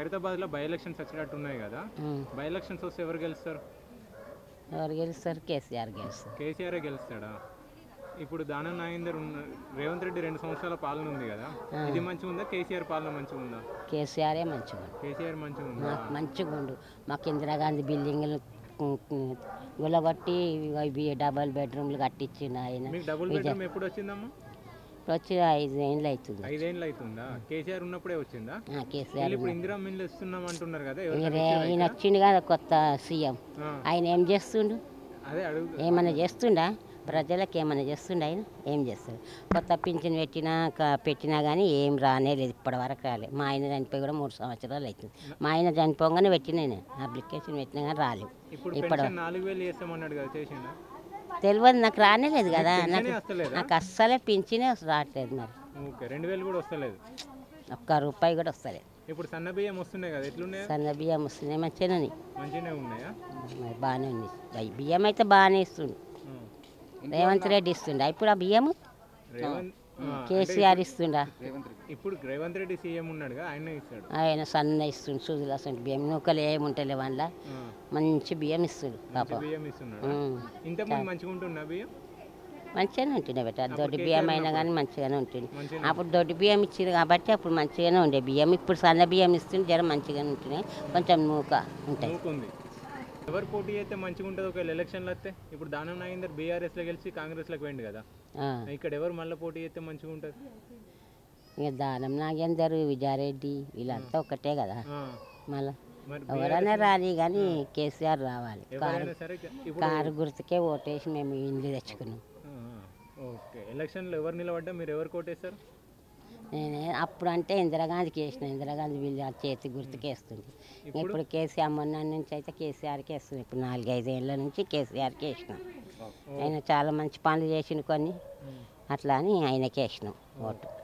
ఖైరతాబాద్లో by elections వచ్చేటట్టు ఉన్నాయి కదా, బై ఎలక్షన్స్ వస్తే ఎవరు గెలుస్తారు? ఎవరు గెలుస్తారు? కేసీఆర్ గెలుస్తారు. కేసీఆర్ గెలుస్తాడా? ఇప్పుడు దానం నాగేందర్ రేవంత్ రెడ్డి 2 సంవత్సరాల పాలన ఉంది కదా, ఇది మంచిగా ఉందా కేసీఆర్ పాలన మంచిగా ఉందా? కేసీఆరే మంచిగా కేసీఆర్ మంచిగా ఉందా? మాకు మంచిగా ఉండు. మాకు ఇందిరాగాంధీ బిల్డింగ్లు గులగొట్టి డబల్ బెడ్రూమ్లు కట్టించిండు ఆయన. మీకు డబుల్ బెడ్రూమ్ ఎప్పుడు వచ్చిందమ్మా? ఇప్పుడు వచ్చి 5 ఏళ్ళు అవుతుంది. 5 ఏళ్ళు అవుతుందా? కేసీఆర్ ఉన్నప్పుడే వచ్చిందా? కేసీఆర్ ఇప్పుడు ఇందిరా మిల్లు ఇస్తున్నాం అంటున్నారు కదా, ఈయన వచ్చిండు కదా కొత్త సీఎం, ఆయన ఏం చేస్తుండు? అదే అడుగు, ఏమన్నా చేస్తుండా? ప్రజలకు ఏమైనా చేస్తుండే ఆయన? ఏం చేస్తాడు? కొత్త పింఛన్ పెట్టినా కానీ ఏం రానే లేదు, ఇప్పటివరకు రాలేదు. మా ఆయన చనిపోయి కూడా 3 సంవత్సరాలు అవుతుంది. మా ఆయన చనిపోగానే పెట్టిన నేను అప్లికేషన్ పెట్టినా కానీ రాలేవు. ఇప్పుడు ఇప్పుడు 4000 చేస్తామన్నాడు కదా, చేసిండా? తెలియదు, నాకు రానే లేదు కదా, నాకు అస్సలే పింఛనే రావట్లేదు. మరి ఓకే, 2000 కూడా వస్తలేదు, ఒక్క రూపాయి కూడా వస్తలేదు. ఇప్పుడు సన్న బియ్యం వస్తున్నాయి కదా, ఎట్లున్నాయి? సన్న బియ్యం వస్తున్నాయి, మంచిగానే మంచిగానే ఉన్నాయా? మరి బాగానే ఉంది. బియ్యం అయితే బాగానే ఇస్తుండు, రేవంత్ రెడ్డి ఇస్తుండ. ఇప్పుడు ఆ బియ్యము కేసీఆర్ ఇస్తుండా? ఇప్పుడు రేవంత్ రెడ్డి సీఎం ఉన్నాడుగా, ఆయన ఇస్తాడు. ఆయన సన్న ఇస్తుండు, సూదులు అసలు బియ్యం నూకలు ఏముంటలే వాళ్ళ మంచి బియ్యం ఇస్తుండు. పాపం బియ్యం ఇస్తున్నాడు. ఇంతకుముందు మంచిగా ఉంటున్నా బియ్యం? మంచిగానే ఉంటుండే బెట, దొడ్డి బియ్యం అయినా కానీ మంచిగానే ఉంటుంది. అప్పుడు దొడ్డి బియ్యం ఇచ్చింది కాబట్టి అప్పుడు మంచిగానే ఉండే బియ్యం. ఇప్పుడు సన్న బియ్యం ఇస్తుంటే జర మంచిగానే ఉంటున్నాయి, కొంచెం నూక ఉంటాయి. ఎవరు పోటీ అయితే మంచిగా ఉంటుంది ఒకవేళ ఎలక్షన్లు వస్తే? ఇప్పుడు దానం నాగేందర్ బీఆర్ఎస్లో గెలిచి కాంగ్రెస్లోకి పోయింది కదా, ఇక్కడ ఎవరు మళ్ళీ పోటీ అయితే మంచిగా ఉంటుంది? ఇక దానం నాగేందర్, విజయారెడ్డి వీళ్ళంతా ఒకటే కదా, మళ్ళీ ఎవరైనా రాలి కానీ కేసీఆర్ రావాలి. కారు గుర్తుకే ఓటేసి మేము ఇండ్లు తెచ్చుకున్నాం. ఓకే, ఎలక్షన్లో ఎవరు నిలబడ్డా మీరు ఎవరు కోటేస్తారు? నేనే అప్పుడు అంటే ఇందిరాగాంధీకి వేసిన, ఇందిరాగాంధీ వీళ్ళు చేతి గుర్తుకే వేస్తుంది. ఇప్పుడు కేసీఆర్ మొన్న నుంచి అయితే కేసీఆర్కి వేస్తుంది. ఇప్పుడు 4-5 ఏళ్ళ నుంచి కేసీఆర్కి వేసినాం. ఆయన చాలా మంచి పనులు చేసిన కొన్ని, అట్లా అని ఆయనకి వేసినాం ఓటు.